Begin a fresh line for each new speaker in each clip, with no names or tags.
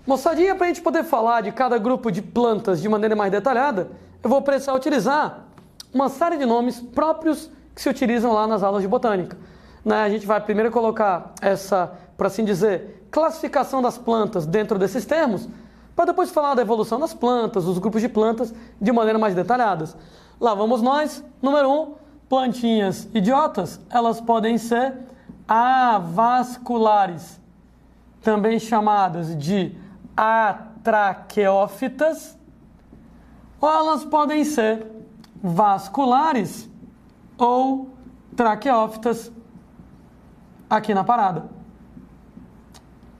Moçadinha, para a gente poder falar de cada grupo de plantas de maneira mais detalhada, eu vou precisar utilizar uma série de nomes próprios que se utilizam lá nas aulas de botânica. A gente vai primeiro colocar essa, por assim dizer, classificação das plantas dentro desses termos, para depois falar da evolução das plantas, dos grupos de plantas, de maneira mais detalhada. Lá vamos nós. Número 1, plantinhas idiotas, elas podem ser avasculares, também chamadas de atraqueófitas, ou elas podem ser vasculares ou traqueófitas aqui na parada.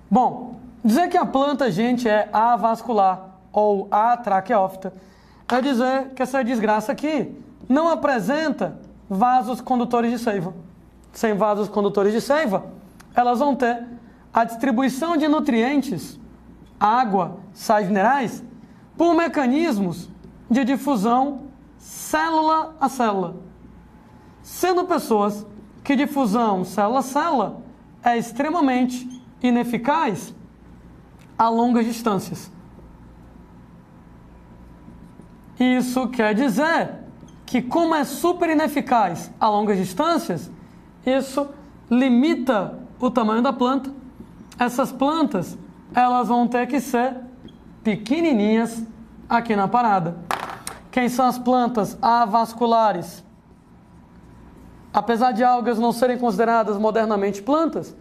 Bom, dizer que a planta, gente, é avascular ou atraqueófita é dizer que essa desgraça aqui não apresenta vasos condutores de seiva. Sem vasos condutores de seiva, elas vão ter a distribuição de nutrientes, água, sais minerais, por mecanismos de difusão célula a célula, sendo pessoas que difusão célula a célula é extremamente ineficaz a longas distâncias. Isso quer dizer que, como é super ineficaz a longas distâncias, isso limita o tamanho da planta. Essas plantas, elas vão ter que ser pequenininhas aqui na parada. Quem são as plantas avasculares? Apesar de algas não serem consideradas modernamente plantas,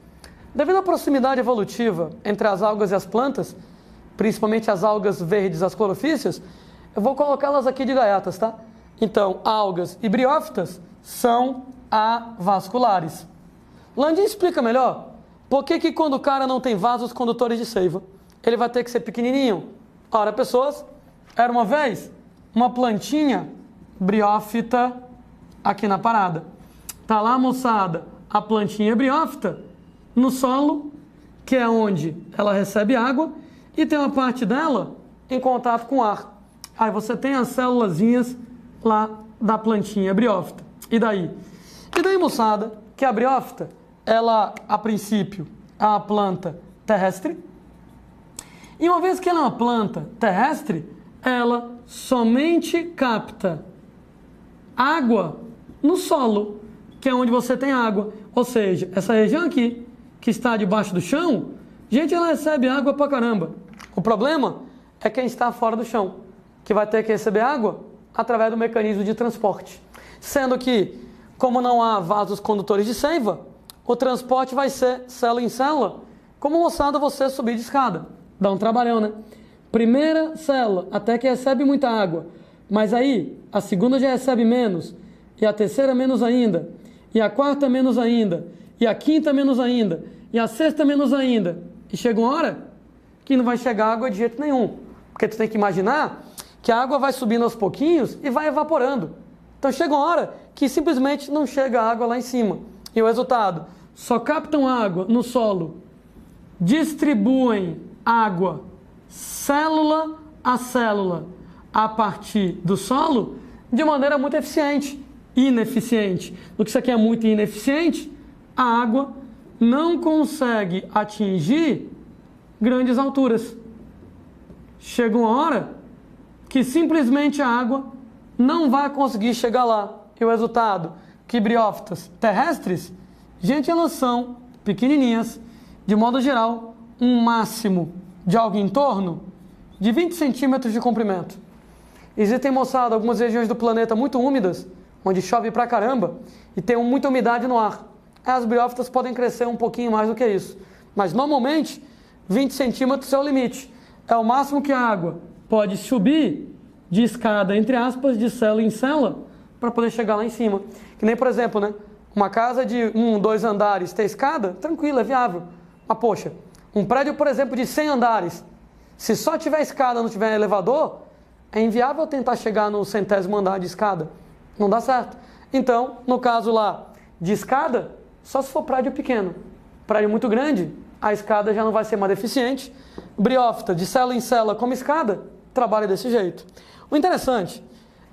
devido à proximidade evolutiva entre as algas e as plantas, principalmente as algas verdes, as clorofícias, eu vou colocá-las aqui de gaiatas, tá? Então, algas e briófitas são avasculares. Landim explica melhor por que quando o cara não tem vasos condutores de seiva, ele vai ter que ser pequenininho. Ora, pessoas, era uma vez uma plantinha briófita aqui na parada. Tá lá, moçada, a plantinha briófita no solo, que é onde ela recebe água, e tem uma parte dela em contato com o ar. Aí você tem as célulazinhas lá da plantinha briófita. E daí? E daí, moçada, que a briófita, ela, a princípio, é uma planta terrestre. E uma vez que ela é uma planta terrestre, ela somente capta água no solo, que é onde você tem água. Ou seja, essa região aqui, que está debaixo do chão, gente, ela recebe água pra caramba. O problema é quem está fora do chão, que vai ter que receber água através do mecanismo de transporte. Sendo que, como não há vasos condutores de seiva, o transporte vai ser célula em célula, como, moçada, você subir de escada. Dá um trabalhão, né? Primeira célula, até que recebe muita água, mas aí a segunda já recebe menos, e a terceira menos ainda, e a quarta menos ainda, e a quinta menos ainda, e a sexta menos ainda. E chega uma hora que não vai chegar água de jeito nenhum, porque tu tem que imaginar que a água vai subindo aos pouquinhos e vai evaporando. Então chega uma hora que simplesmente não chega água lá em cima. E o resultado? Só captam água no solo, distribuem água célula a célula a partir do solo de maneira muito eficiente. Ineficiente. No que isso aqui é muito ineficiente, a água não consegue atingir grandes alturas. Chega uma hora que simplesmente a água não vai conseguir chegar lá. E o resultado? Que briófitas terrestres, gente, elas são pequenininhas, de modo geral, um máximo de algo em torno de 20 centímetros de comprimento. Existem, moçada, algumas regiões do planeta muito úmidas, onde chove pra caramba e tem muita umidade no ar. As briófitas podem crescer um pouquinho mais do que isso. Mas, normalmente, 20 centímetros é o limite. É o máximo que a água pode subir de escada, entre aspas, de célula em célula, para poder chegar lá em cima. Que nem, por exemplo, né? Uma casa de 1, 2 andares tem escada, tranquilo, é viável. Mas, poxa, um prédio, por exemplo, de 100 andares, se só tiver escada, não tiver elevador, é inviável tentar chegar no 100º andar de escada. Não dá certo. Então, no caso lá de escada, só se for prédio pequeno. Prédio muito grande, a escada já não vai ser mais eficiente. Briófita, de célula em célula como escada, trabalha desse jeito. O interessante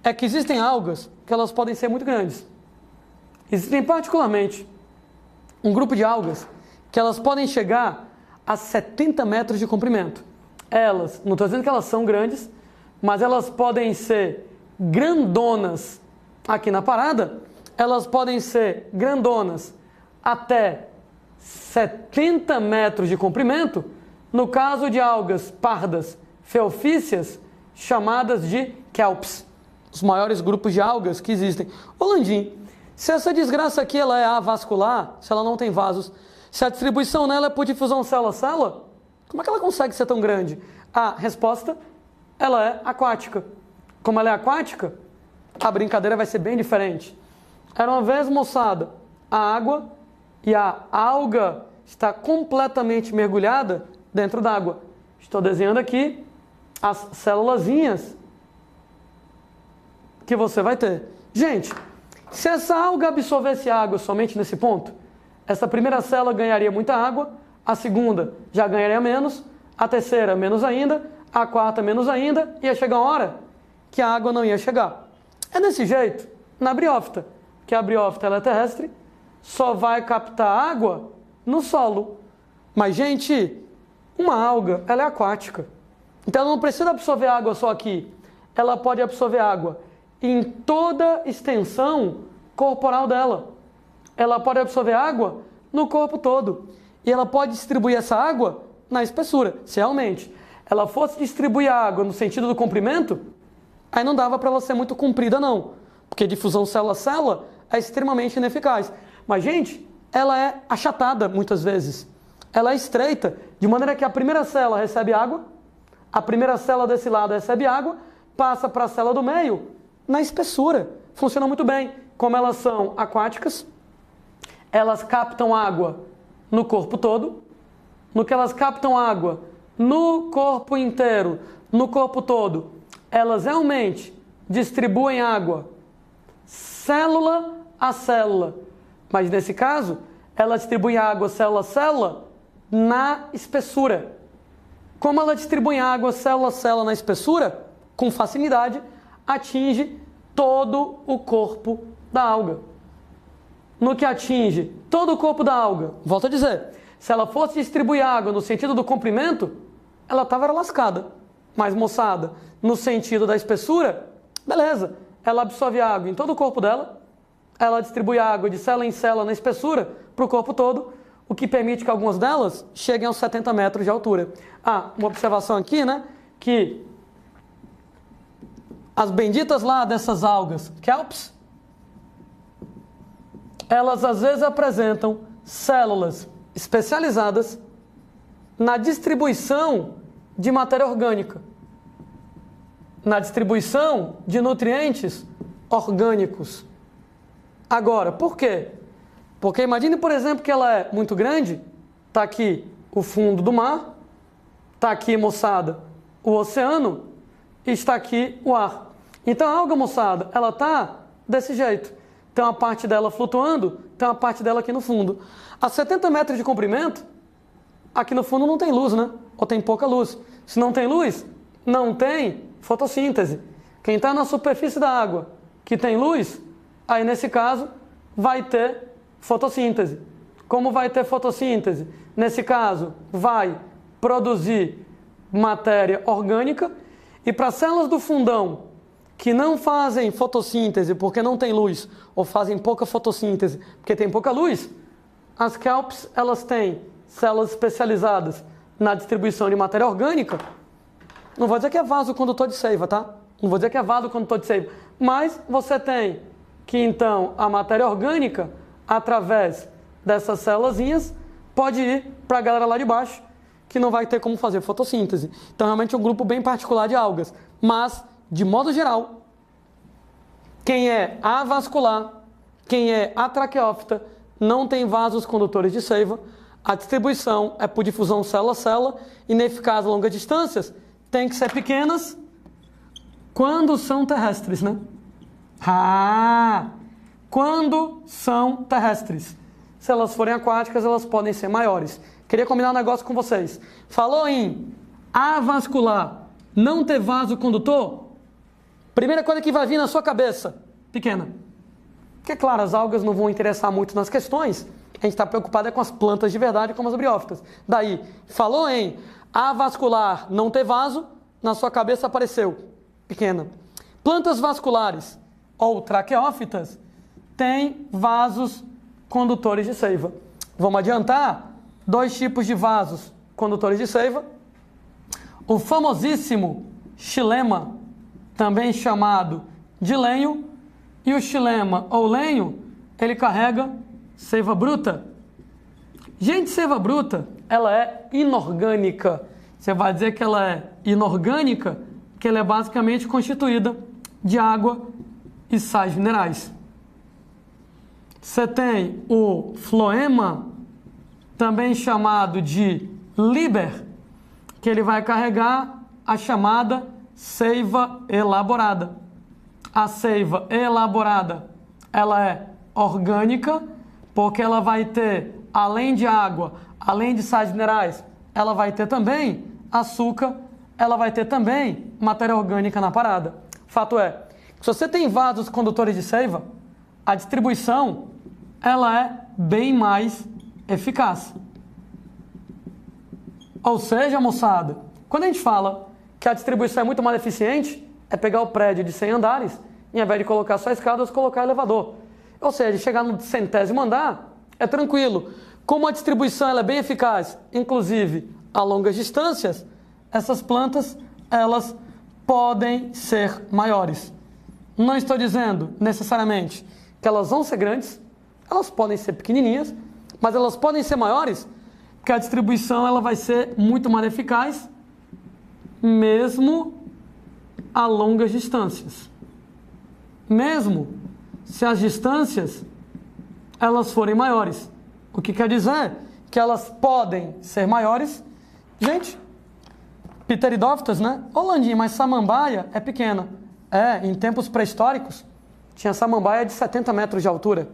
é que existem algas que elas podem ser muito grandes. Existem particularmente um grupo de algas que elas podem chegar a 70 metros de comprimento. elas, não estou dizendo que elas são grandes, mas elas podem ser grandonas aqui na parada, elas podem ser grandonas até 70 metros de comprimento, no caso de algas pardas feofícias, chamadas de kelps, os maiores grupos de algas que existem. Ô Landim, se essa desgraça aqui ela é avascular, se ela não tem vasos, se a distribuição nela é por difusão célula-célula, como é que ela consegue ser tão grande? A resposta, ela é aquática. Como ela é aquática, a brincadeira vai ser bem diferente. Era uma vez, moçada, a água e a alga está completamente mergulhada dentro d'água. Estou desenhando aqui as célulazinhas que você vai ter. Gente, se essa alga absorvesse água somente nesse ponto, essa primeira célula ganharia muita água, a segunda já ganharia menos, a terceira menos ainda, a quarta menos ainda, ia chegar uma hora que a água não ia chegar. É desse jeito na briófita, que a briófita ela é terrestre, só vai captar água no solo. Mas, gente, uma alga ela é aquática, então ela não precisa absorver água só aqui, ela pode absorver água em toda a extensão corporal dela. Ela pode absorver água no corpo todo. E ela pode distribuir essa água na espessura. Se realmente ela fosse distribuir água no sentido do comprimento, aí não dava para ela ser muito comprida não. Porque difusão célula-célula é extremamente ineficaz. Mas, gente, ela é achatada muitas vezes. Ela é estreita, de maneira que a primeira célula recebe água, a primeira célula desse lado recebe água, passa para a célula do meio na espessura. Funciona muito bem. Como elas são aquáticas, elas captam água no corpo todo. No que elas captam água no corpo inteiro, no corpo todo, elas realmente distribuem água célula a célula. Mas nesse caso, ela distribui água célula a célula na espessura. Como ela distribui água célula a célula na espessura, com facilidade, atinge todo o corpo da alga. No que atinge todo o corpo da alga, volto a dizer, se ela fosse distribuir água no sentido do comprimento, ela estava lascada. Mas, moçada, no sentido da espessura, beleza, ela absorve água em todo o corpo dela, ela distribui água de célula em célula na espessura para o corpo todo, o que permite que algumas delas cheguem aos 70 metros de altura. Uma observação aqui, né, que as benditas lá dessas algas, kelps, elas às vezes apresentam células especializadas na distribuição de matéria orgânica, na distribuição de nutrientes orgânicos. Agora, por quê? Porque imagine, por exemplo, que ela é muito grande, está aqui o fundo do mar, está aqui, moçada, o oceano, e está aqui o ar. Então a alga, moçada, ela está desse jeito. Tem uma parte dela flutuando, tem uma parte dela aqui no fundo. A 70 metros de comprimento, aqui no fundo não tem luz, né? Ou tem pouca luz. Se não tem luz, não tem fotossíntese. Quem está na superfície da água, que tem luz, aí nesse caso vai ter fotossíntese. Como vai ter fotossíntese? Nesse caso, vai produzir matéria orgânica, e para células do fundão que não fazem fotossíntese porque não tem luz, ou fazem pouca fotossíntese porque tem pouca luz, as kelps, elas têm células especializadas na distribuição de matéria orgânica. Não vou dizer que é vasocondutor de seiva, tá? Não vou dizer que é vasocondutor de seiva, mas você tem que então a matéria orgânica, através dessas célulazinhas, pode ir para a galera lá de baixo, que não vai ter como fazer fotossíntese. Então realmente é um grupo bem particular de algas, mas de modo geral, quem é avascular, quem é atraqueófita, não tem vasos condutores de seiva, a distribuição é por difusão célula a célula, ineficaz a longas distâncias, tem que ser pequenas quando são terrestres, né? Quando são terrestres. Se elas forem aquáticas, elas podem ser maiores. Queria combinar um negócio com vocês. Falou em avascular, não ter vaso condutor? Primeira coisa que vai vir na sua cabeça, pequena. Porque, claro, as algas não vão interessar muito nas questões, A gente está preocupado é com as plantas de verdade, como as briófitas. Daí, falou em avascular, não ter vaso, na sua cabeça apareceu, pequena. Plantas vasculares ou traqueófitas têm vasos condutores de seiva. Vamos adiantar, 2 tipos de vasos condutores de seiva. O famosíssimo xilema, também chamado de lenho, e o xilema ou lenho, ele carrega seiva bruta. Gente, seiva bruta, ela é inorgânica. Você vai dizer que ela é inorgânica, que ela é basicamente constituída de água e sais minerais. Você tem o floema, também chamado de liber, que ele vai carregar a chamada seiva elaborada. A seiva elaborada, ela é orgânica, porque ela vai ter, além de água, além de sais minerais, ela vai ter também açúcar, ela vai ter também matéria orgânica na parada. Fato é, se você tem vasos condutores de seiva, a distribuição, ela é bem mais eficaz. Ou seja, moçada, quando a gente fala que a distribuição é muito mais eficiente, é pegar o prédio de 100 andares e ao invés de colocar só escadas, colocar elevador. Ou seja, chegar no 100º andar é tranquilo. Como a distribuição ela é bem eficaz, inclusive a longas distâncias, essas plantas elas podem ser maiores. Não estou dizendo necessariamente que elas vão ser grandes, elas podem ser pequenininhas, mas elas podem ser maiores, porque a distribuição ela vai ser muito mais eficaz, mesmo a longas distâncias. Mesmo se as distâncias elas forem maiores. O que quer dizer que elas podem ser maiores. Gente, pteridófitas, né? Ô Landim, mas samambaia é pequena. Em tempos pré-históricos, tinha samambaia de 70 metros de altura.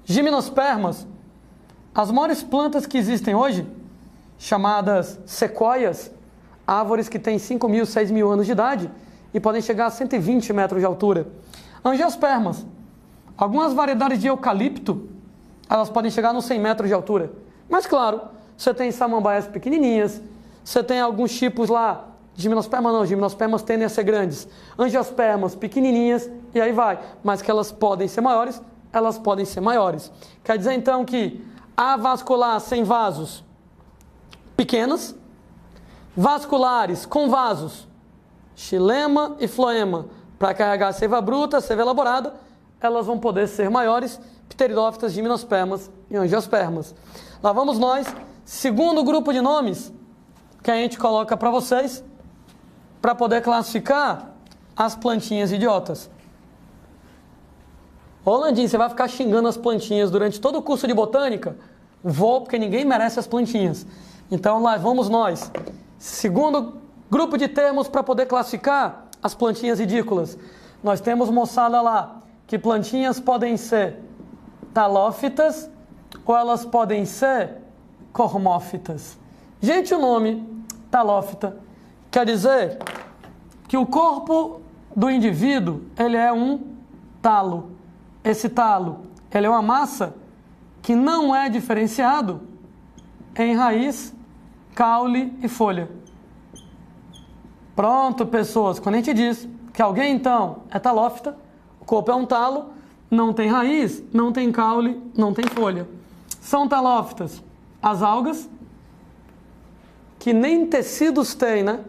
Gimnospermas, as maiores plantas que existem hoje, chamadas sequoias, árvores que têm 5.000, 6.000 anos de idade e podem chegar a 120 metros de altura. Angiospermas, algumas variedades de eucalipto, elas podem chegar nos 100 metros de altura. Mas claro, você tem samambaias pequenininhas, você tem alguns tipos lá, gimnospermas não, gimnospermas tendem a ser grandes, angiospermas pequenininhas e aí vai, mas que elas podem ser maiores, elas podem ser maiores. Quer dizer então que avascular sem vasos, pequenas, vasculares com vasos, xilema e floema, para carregar seiva bruta, seiva elaborada, elas vão poder ser maiores, pteridófitas, gimnospermas e angiospermas. Lá vamos nós, segundo grupo de nomes que a gente coloca para vocês, para poder classificar as plantinhas idiotas. Ô Landim, você vai ficar xingando as plantinhas durante todo o curso de botânica? Vou, porque ninguém merece as plantinhas. Então lá vamos nós. Segundo grupo de termos para poder classificar as plantinhas ridículas. Nós temos, moçada, lá, que plantinhas podem ser talófitas ou elas podem ser cormófitas. Gente, o nome talófita quer dizer que o corpo do indivíduo, ele é um talo. Esse talo, ele é uma massa que não é diferenciado em raiz, caule e folha. Pronto, pessoas, quando a gente diz que alguém então é talófita, o corpo é um talo, não tem raiz, não tem caule, não tem folha. São talófitas as algas, que nem tecidos têm, né?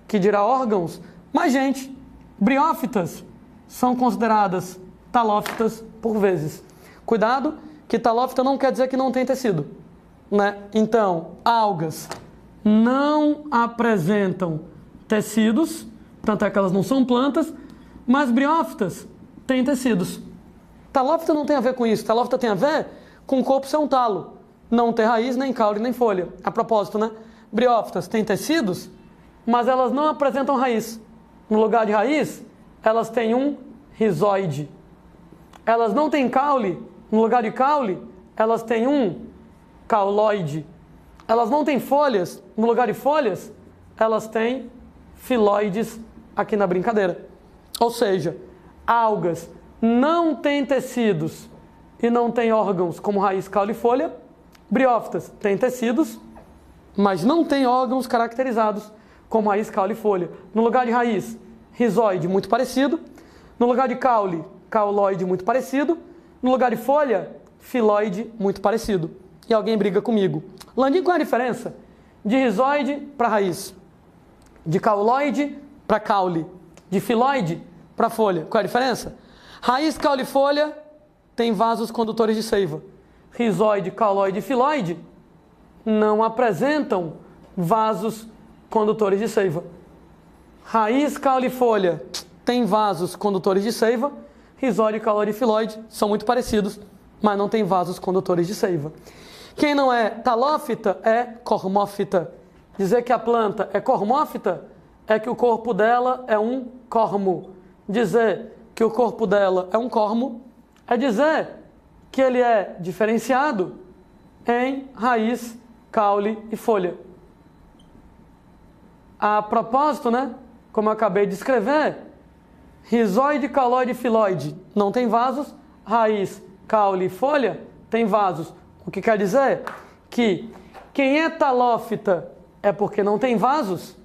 Que dirá órgãos. Mas, gente, briófitas são consideradas talófitas por vezes. Cuidado, que talófita não quer dizer que não tem tecido, né? Então, algas não apresentam tecidos, tanto é que elas não são plantas, mas briófitas têm tecidos. Talófita não tem a ver com isso. Talófita tem a ver com o corpo ser um talo, não ter raiz, nem caule, nem folha. A propósito, né? Briófitas têm tecidos, mas elas não apresentam raiz. No lugar de raiz, elas têm um rizóide. Elas não têm caule, no lugar de caule, elas têm um cauloide. Elas não têm folhas, no lugar de folhas, elas têm filóides aqui na brincadeira. Ou seja, algas não têm tecidos e não têm órgãos como raiz, caule e folha, Briófitas têm tecidos, mas não têm órgãos caracterizados, como raiz, caule e folha. No lugar de raiz, rizoide, muito parecido. No lugar de caule, cauloide, muito parecido. No lugar de folha, filóide, muito parecido. E alguém briga comigo. Landim, qual é a diferença de rizoide para raiz? De cauloide para caule? De filóide para folha? Qual é a diferença? Raiz, caule e folha têm vasos condutores de seiva. Rizoide, cauloide e filóide não apresentam vasos condutores de seiva. Raiz, caule e folha têm vasos condutores de seiva. Rizoide, cauloide e filóide são muito parecidos, mas não têm vasos condutores de seiva. Quem não é talófita é cormófita. Dizer que a planta é cormófita é que o corpo dela é um cormo. Dizer que o corpo dela é um cormo é dizer que ele é diferenciado em raiz, caule e folha. A propósito, como eu acabei de escrever, rizoide, cauloide e filóide não tem vasos, raiz, caule e folha tem vasos. O que quer dizer que quem é talófita é porque não tem vasos,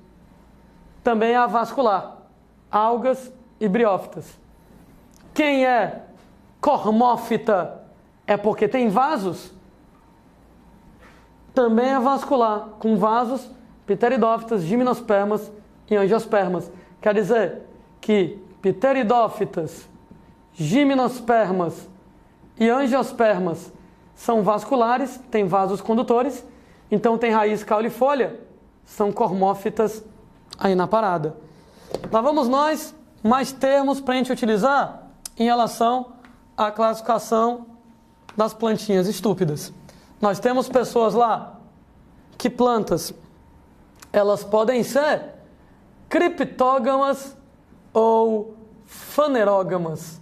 também é avascular, algas e briófitas. Quem é cormófita é porque tem vasos, também é vascular, com vasos, pteridófitas, gimnospermas e angiospermas. Quer dizer que pteridófitas, gimnospermas e angiospermas são vasculares, têm vasos condutores, então tem raiz, caule e folha, são cormófitas aí na parada. Lá vamos nós, mais termos para a gente utilizar em relação à classificação das plantinhas estúpidas. Nós temos pessoas lá que plantas, elas podem ser criptógamas ou fanerógamas.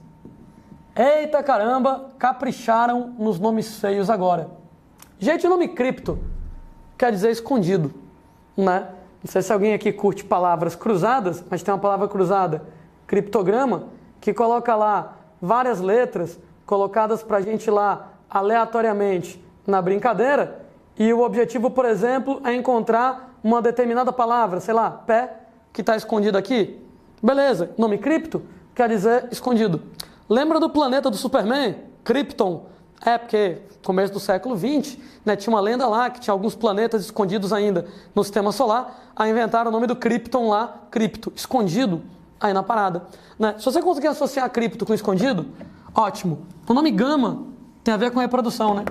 Eita caramba, capricharam nos nomes feios agora. Gente, o nome cripto quer dizer escondido, Não sei se alguém aqui curte palavras cruzadas, mas tem uma palavra cruzada, criptograma, que coloca lá várias letras colocadas para a gente lá aleatoriamente na brincadeira, e o objetivo, por exemplo, é encontrar uma determinada palavra, sei lá, pé, que está escondido aqui. Beleza, nome cripto quer dizer escondido. Lembra do planeta do Superman? Krypton. Porque começo do século XX, tinha uma lenda lá que tinha alguns planetas escondidos ainda no sistema solar, aí inventaram o nome do Krypton lá, cripto, escondido, aí na parada. Se você conseguir associar cripto com escondido, ótimo. O nome gama tem a ver com reprodução,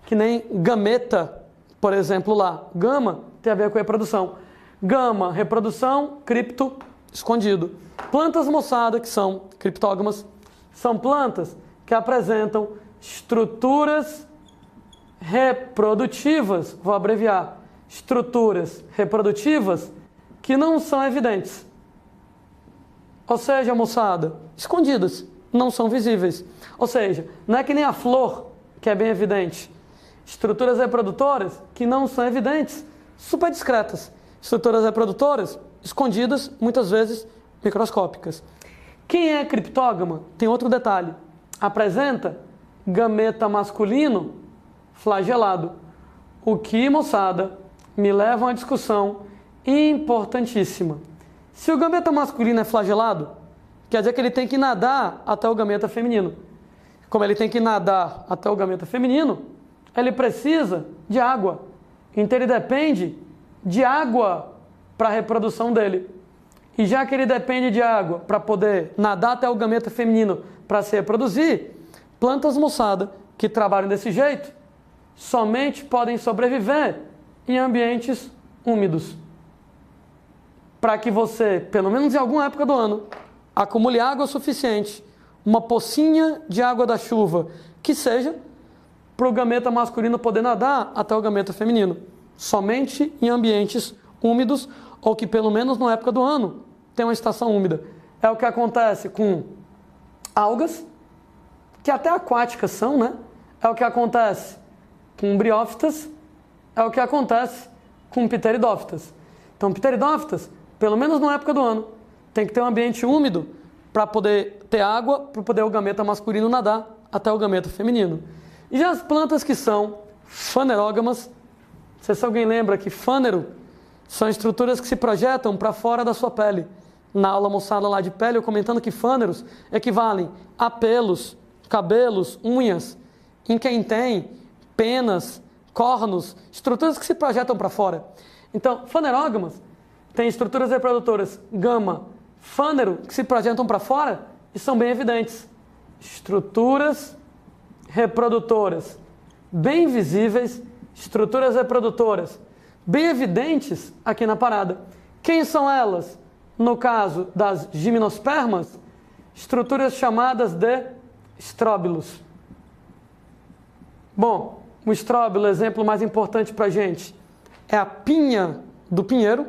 Que nem gameta, por exemplo, lá. Gama tem a ver com reprodução. Gama, reprodução, cripto, escondido. Plantas moçada, que são criptógamas, são plantas que apresentam estruturas reprodutivas, vou abreviar, estruturas reprodutivas que não são evidentes. Ou seja, moçada, escondidas, não são visíveis. Ou seja, não é que nem a flor, que é bem evidente. Estruturas reprodutoras que não são evidentes, super discretas. Estruturas reprodutoras escondidas, muitas vezes microscópicas. Quem é criptógama tem outro detalhe. Apresenta gameta masculino flagelado. O que, moçada, me leva a uma discussão importantíssima. Se o gameta masculino é flagelado, quer dizer que ele tem que nadar até o gameta feminino. Como ele tem que nadar até o gameta feminino, ele precisa de água. Então ele depende de água para a reprodução dele. E já que ele depende de água para poder nadar até o gameta feminino para se reproduzir, plantas moçada que trabalham desse jeito somente podem sobreviver em ambientes úmidos. Para que você, pelo menos em alguma época do ano, acumule água suficiente, uma pocinha de água da chuva, que seja, para o gameta masculino poder nadar até o gameta feminino. Somente em ambientes úmidos, ou que pelo menos na época do ano tem uma estação úmida. É o que acontece com algas, que até aquáticas são, É o que acontece com briófitas, é o que acontece com pteridófitas. Então, pteridófitas, pelo menos na época do ano, tem que ter um ambiente úmido para poder ter água, para poder o gameta masculino nadar até o gameta feminino. E já as plantas que são fanerógamas. Não sei se alguém lembra que fânero são estruturas que se projetam para fora da sua pele. Na aula moçada lá de pele, eu comentando que fâneros equivalem a pelos, cabelos, unhas, em quem tem penas, cornos, estruturas que se projetam para fora. Então, fanerógamas têm estruturas reprodutoras gama, fânero, que se projetam para fora e são bem evidentes. Estruturas reprodutoras bem visíveis, estruturas reprodutoras bem evidentes aqui na parada. Quem são elas? No caso das gimnospermas, estruturas chamadas de estróbilos. Bom, o estróbilo, o exemplo mais importante para a gente, é a pinha do pinheiro,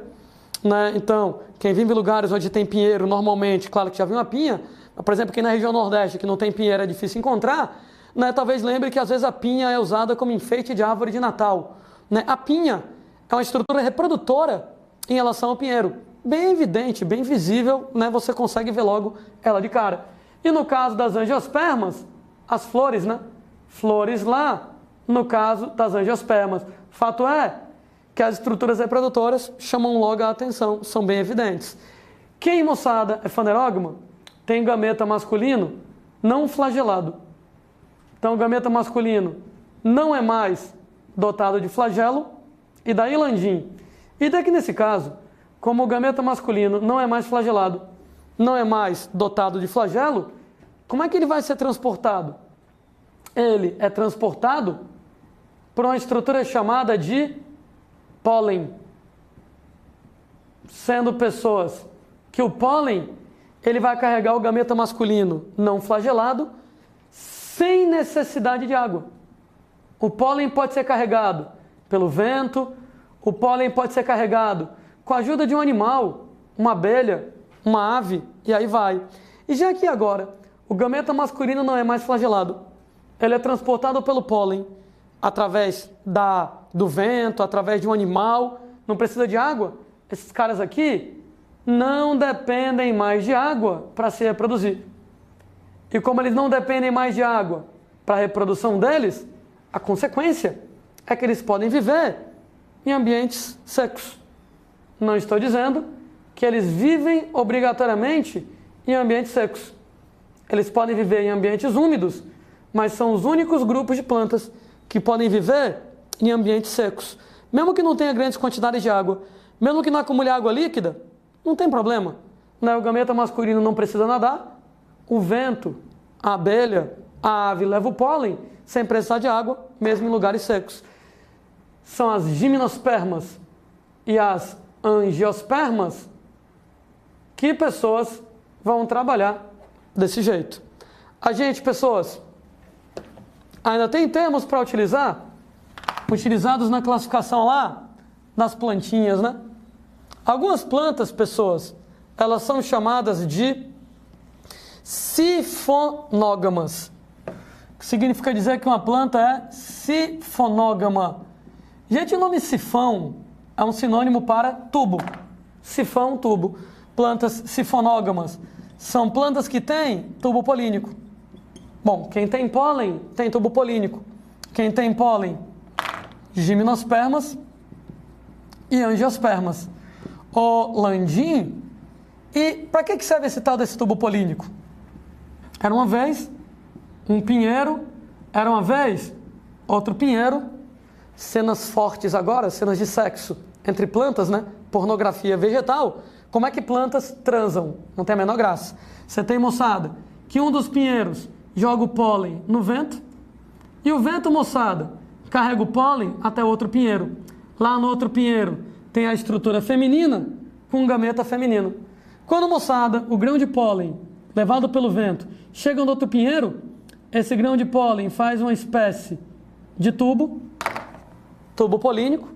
né? Então, quem vive em lugares onde tem pinheiro, normalmente, claro que já viu uma pinha, mas, por exemplo, aqui na região Nordeste, que não tem pinheiro, é difícil encontrar, né? Talvez lembre que às vezes a pinha é usada como enfeite de árvore de Natal, né? A pinha é uma estrutura reprodutora em relação ao pinheiro, bem evidente, bem visível, né? Você consegue ver logo ela de cara. E no caso das angiospermas, as flores, né? Flores lá, no caso das angiospermas. Fato é que as estruturas reprodutoras chamam logo a atenção, são bem evidentes. Quem, moçada, é fanerógama, tem gameta masculino não flagelado. Então, o gameta masculino não é mais dotado de flagelo, e daí, Landim? E daqui nesse caso, como o gameta masculino não é mais flagelado, não é mais dotado de flagelo, como é que ele vai ser transportado? Ele é transportado por uma estrutura chamada de pólen. Sendo pessoas que o pólen, ele vai carregar o gameta masculino não flagelado, sem necessidade de água. O pólen pode ser carregado pelo vento, o pólen pode ser carregado com a ajuda de um animal, uma abelha, uma ave, e aí vai. E já que agora o gameta masculino não é mais flagelado, ele é transportado pelo pólen através do vento, através de um animal, não precisa de água. Esses caras aqui não dependem mais de água para se reproduzir. E como eles não dependem mais de água para a reprodução deles, a consequência é que eles podem viver em ambientes secos. Não estou dizendo que eles vivem obrigatoriamente em ambientes secos. Eles podem viver em ambientes úmidos, mas são os únicos grupos de plantas que podem viver em ambientes secos. Mesmo que não tenha grandes quantidades de água, mesmo que não acumule água líquida, não tem problema. O gameta masculino não precisa nadar, o vento, a abelha, a ave leva o pólen sem precisar de água, mesmo em lugares secos. São as gimnospermas e as angiospermas que pessoas vão trabalhar desse jeito. A gente, pessoas, ainda tem termos para utilizar, utilizados na classificação lá das plantinhas, né? Algumas plantas, pessoas, elas são chamadas de sifonógamas, que significa dizer que uma planta é sifonógama. Gente, o nome sifão é um sinônimo para tubo. Sifão, tubo. Plantas sifonógamas são plantas que têm tubo polínico. Bom, quem tem pólen tem tubo polínico. Quem tem pólen, gimnospermas e angiospermas. O Landim. E para que serve esse tal desse tubo polínico? Era uma vez um pinheiro, era uma vez outro pinheiro. Cenas fortes agora, cenas de sexo entre plantas, né? Pornografia vegetal. Como é que plantas transam? Não tem a menor graça. Você tem, moçada, que um dos pinheiros joga o pólen no vento e o vento, moçada, carrega o pólen até outro pinheiro. Lá no outro pinheiro tem a estrutura feminina com um gameta feminino. Quando, moçada, o grão de pólen levado pelo vento chega no outro pinheiro, esse grão de pólen faz uma espécie de tubo polínico,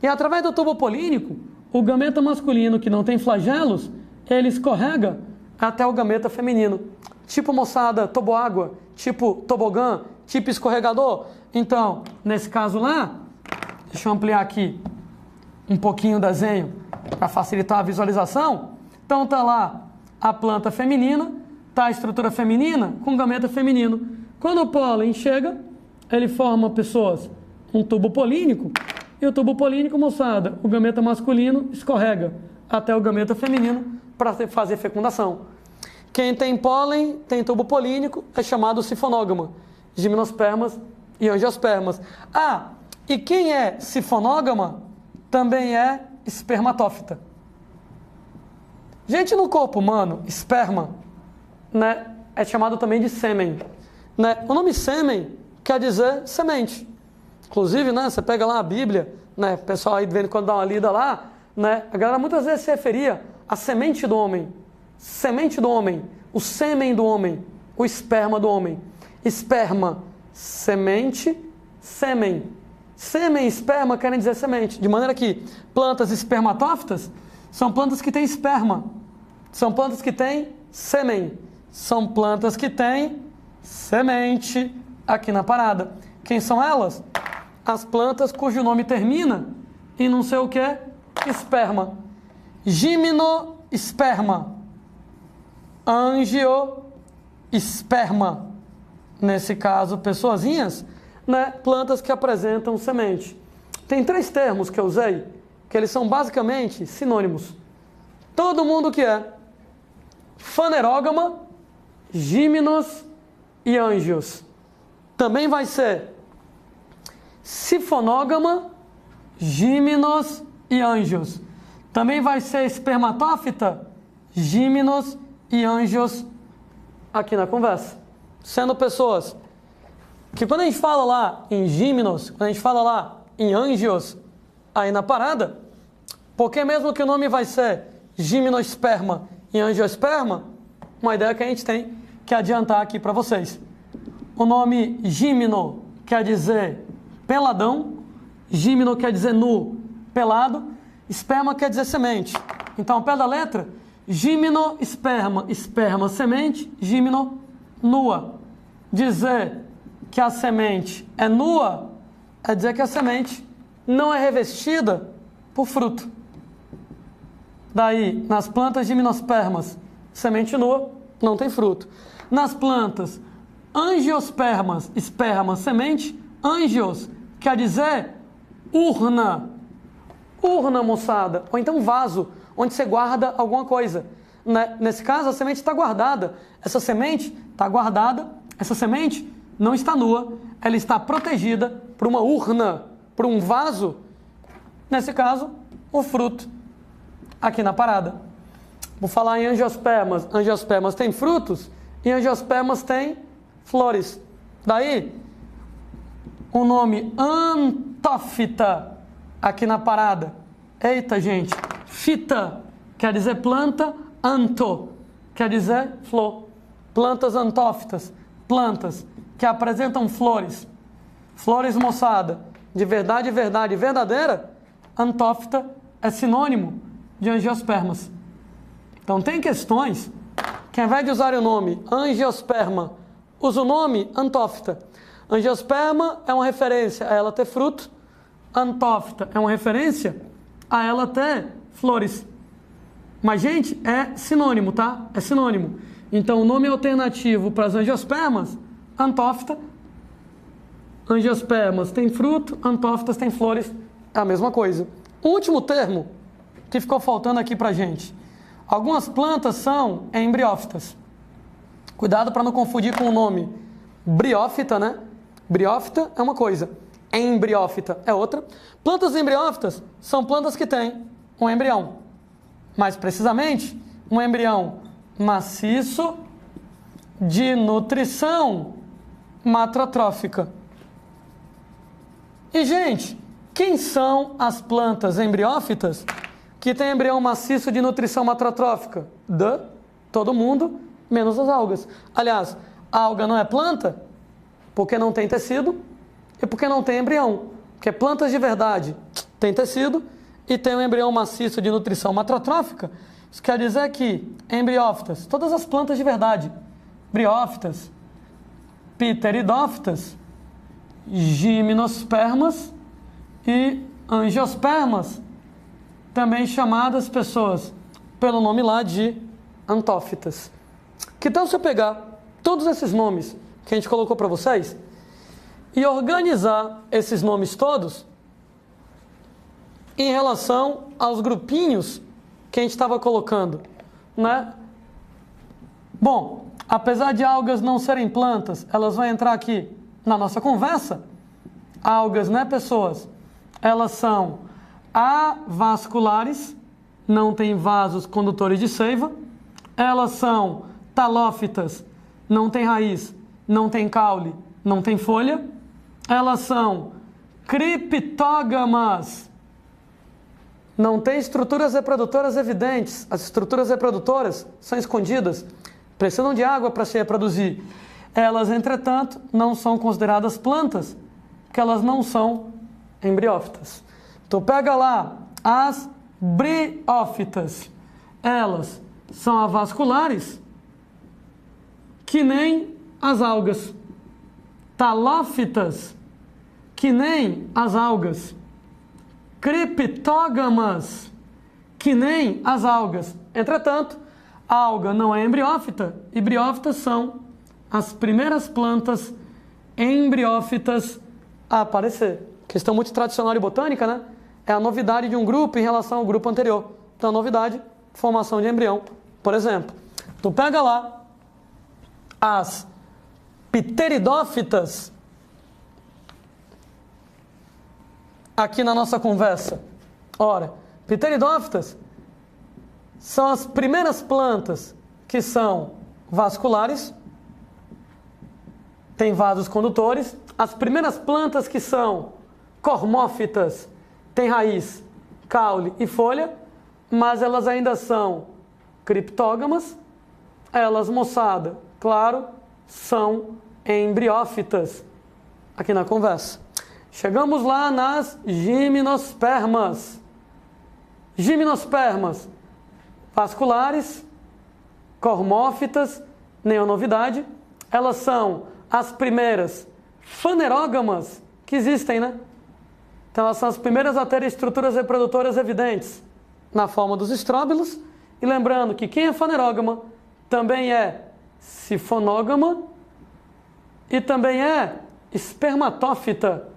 e através do tubo polínico, o gameta masculino que não tem flagelos, ele escorrega até o gameta feminino. Tipo, moçada, toboágua, tipo tobogã, tipo escorregador. Então, nesse caso lá, deixa eu ampliar aqui um pouquinho o desenho para facilitar a visualização. Então tá lá a planta feminina, tá a estrutura feminina com gameta feminino. Quando o pólen chega, ele forma, pessoas, um tubo polínico. E o tubo polínico, moçada, o gameta masculino escorrega até o gameta feminino para fazer fecundação. Quem tem pólen, tem tubo polínico, é chamado sifonógama. Gimnospermas e angiospermas. Ah, e quem é sifonógama também é espermatófita. Gente, no corpo humano, esperma, né, é chamado também de sêmen. Né? O nome sêmen quer dizer semente. Inclusive, né, você pega lá a Bíblia, né, o pessoal aí de vez em quando dá uma lida lá, né, a galera muitas vezes se referia à semente do homem, o sêmen do homem, o esperma do homem. Esperma, semente, sêmen. Sêmen e esperma querem dizer semente, de maneira que plantas espermatófitas são plantas que têm esperma, são plantas que têm sêmen, são plantas que têm semente aqui na parada. Quem são elas? As plantas cujo nome termina em não sei o que, esperma. Gimnosperma, angiosperma. Nesse caso, pessoazinhas, né, plantas que apresentam semente. Tem 3 termos que eu usei, que eles são basicamente sinônimos. Todo mundo que é fanerógama, gimnos e angios. Também vai ser sifonógama, gimnos e angios. Também vai ser espermatófita, gimnos e angios aqui na conversa. Sendo pessoas que quando a gente fala lá em gimnos, quando a gente fala lá em angios, aí na parada, porque mesmo que o nome vai ser gimnosperma e angiosperma, uma ideia que a gente tem que adiantar aqui para vocês. O nome gimno quer dizer peladão, gimno quer dizer nu, pelado, esperma quer dizer semente. Então, ao pé da letra, gimnosperma, esperma, semente, gimno, nua. Dizer que a semente é nua é dizer que a semente não é revestida por fruto. Daí, nas plantas gimnospermas, semente nua, não tem fruto. Nas plantas angiospermas, esperma, semente, angios quer dizer urna. Urna, moçada, ou então vaso, onde você guarda alguma coisa. Nesse caso, a semente está guardada. Essa semente está guardada, essa semente não está nua, ela está protegida por uma urna, por um vaso. Nesse caso, o fruto aqui na parada. Vou falar em angiospermas. Angiospermas têm frutos e angiospermas têm flores. Daí, o nome antófita aqui na parada. Eita, gente. Fita quer dizer planta, anto quer dizer flor. Plantas antófitas, plantas que apresentam flores. Flores, moçada, de verdade, verdade, verdadeira, antófita é sinônimo de angiospermas. Então tem questões que ao invés de usar o nome angiosperma, usa o nome antófita. Angiosperma é uma referência a ela ter fruto, antófita é uma referência a ela ter flores. Mas, gente, é sinônimo, tá? É sinônimo. Então, o nome alternativo para as angiospermas, antófita. Angiospermas tem fruto, antófitas tem flores, é a mesma coisa. O último termo que ficou faltando aqui para gente. Algumas plantas são embriófitas. Cuidado para não confundir com o nome briófita, né? Briófita é uma coisa, embriófita é outra. Plantas embriófitas são plantas que têm um embrião. Mais precisamente, um embrião maciço de nutrição matrotrófica. E, gente, quem são as plantas embriófitas que têm embrião maciço de nutrição matrotrófica? Todo mundo, menos as algas. Aliás, a alga não é planta porque não tem tecido e porque não tem embrião. Porque plantas de verdade têm tecido e tem um embrião maciço de nutrição matrotrófica. Isso quer dizer que embriófitas, todas as plantas de verdade, briófitas, pteridófitas, gimnospermas e angiospermas, também chamadas, pessoas, pelo nome lá de antófitas. Que tal se eu pegar todos esses nomes que a gente colocou para vocês e organizar esses nomes todos em relação aos grupinhos que a gente estava colocando, né? Bom, apesar de algas não serem plantas, elas vão entrar aqui na nossa conversa. Algas, né, pessoas? Elas são avasculares, não têm vasos condutores de seiva. Elas são talófitas, não tem raiz, não tem caule, não tem folha. Elas são criptógamas, não tem estruturas reprodutoras evidentes. As estruturas reprodutoras são escondidas, precisam de água para se reproduzir. Elas, entretanto, não são consideradas plantas, porque elas não são embriófitas. Então pega lá as briófitas. Elas são avasculares, que nem as algas. Talófitas, que nem as algas. Criptógamas, que nem as algas. Entretanto, a alga não é embriófita e briófitas são as primeiras plantas embriófitas a aparecer. Questão muito tradicional de botânica, né? É a novidade de um grupo em relação ao grupo anterior. Então, a novidade, formação de embrião, por exemplo. Então, pega lá as pteridófitas aqui na nossa conversa. Ora, pteridófitas são as primeiras plantas que são vasculares, têm vasos condutores. As primeiras plantas que são cormófitas, têm raiz, caule e folha, mas elas ainda são criptógamas. Elas, moçada, claro, são embriófitas aqui na conversa. Chegamos lá nas gimnospermas. Gimnospermas, vasculares, cormófitas, nenhuma novidade. Elas são as primeiras fanerógamas que existem, né? Então elas são as primeiras a terem estruturas reprodutoras evidentes na forma dos estróbilos. E lembrando que quem é fanerógama também é sifonógama e também é espermatófita.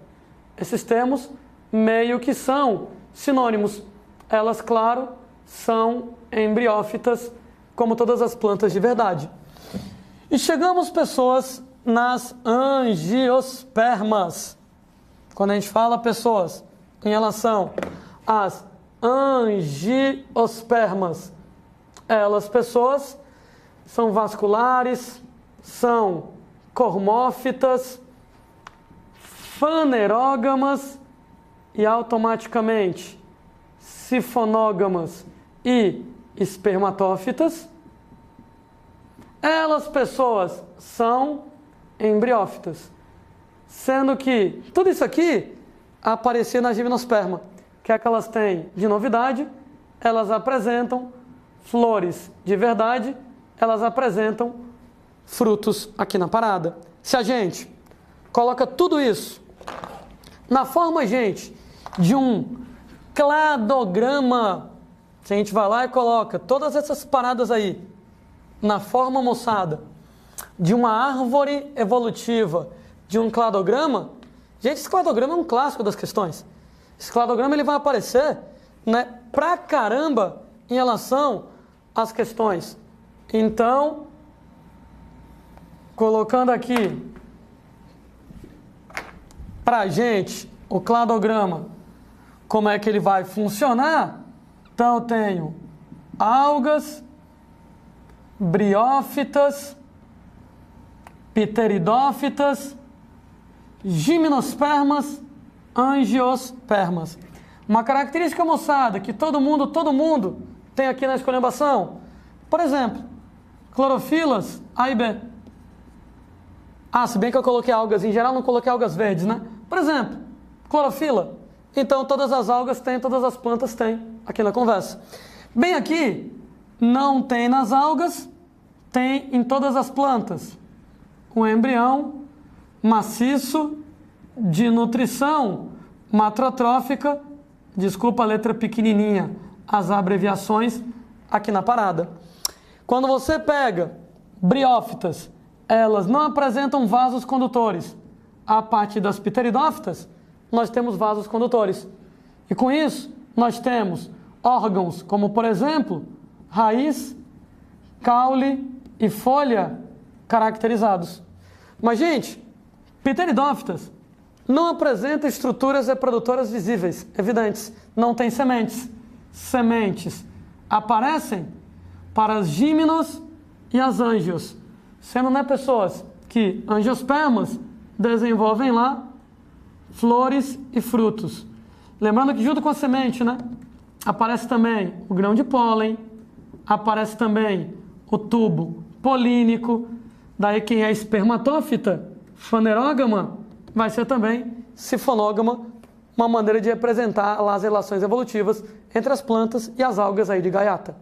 Esses termos meio que são sinônimos. Elas, claro, são embriófitas, como todas as plantas de verdade. E chegamos, pessoas, nas angiospermas. Quando a gente fala, pessoas, em relação às angiospermas, elas, pessoas, são vasculares, são cormófitas, fanerógamas e automaticamente sifonógamas e espermatófitas. Elas, pessoas, são embriófitas, sendo que tudo isso aqui aparecia na gimnosperma. O que é que elas têm de novidade? Elas apresentam flores de verdade, elas apresentam frutos aqui na parada. Se a gente coloca tudo isso na forma, gente, de um cladograma, se a gente vai lá e coloca todas essas paradas aí na forma, moçada, de uma árvore evolutiva, de um cladograma, gente, esse cladograma é um clássico das questões. Esse cladograma ele vai aparecer, né, pra caramba em relação às questões. Então, colocando aqui pra gente o cladograma, como é que ele vai funcionar. Então eu tenho algas, briófitas, pteridófitas, gimnospermas, angiospermas. Uma característica, moçada, que todo mundo tem aqui na esculhambação. Por exemplo, clorofilas A e B. Ah, se bem que eu coloquei algas, em geral não coloquei algas verdes, né? Por exemplo, clorofila. Então todas as algas têm, todas as plantas têm aqui na conversa. Bem aqui, não tem nas algas, tem em todas as plantas. Um embrião maciço de nutrição macrotrófica, desculpa a letra pequenininha, as abreviações aqui na parada. Quando você pega briófitas, elas não apresentam vasos condutores. a parte das pteridófitas, nós temos vasos condutores. E com isso, nós temos órgãos como, por exemplo, raiz, caule e folha caracterizados. Mas, gente, pteridófitas não apresentam estruturas reprodutoras visíveis, evidentes. Não tem sementes. Sementes aparecem para as gímenos e as ângios, sendo, né, pessoas que angiospermas desenvolvem lá flores e frutos. Lembrando que junto com a semente, né, aparece também o grão de pólen, aparece também o tubo polínico, daí quem é espermatófita, fanerógama, vai ser também sifonógama, uma maneira de representar lá as relações evolutivas entre as plantas e as algas aí de gaiata.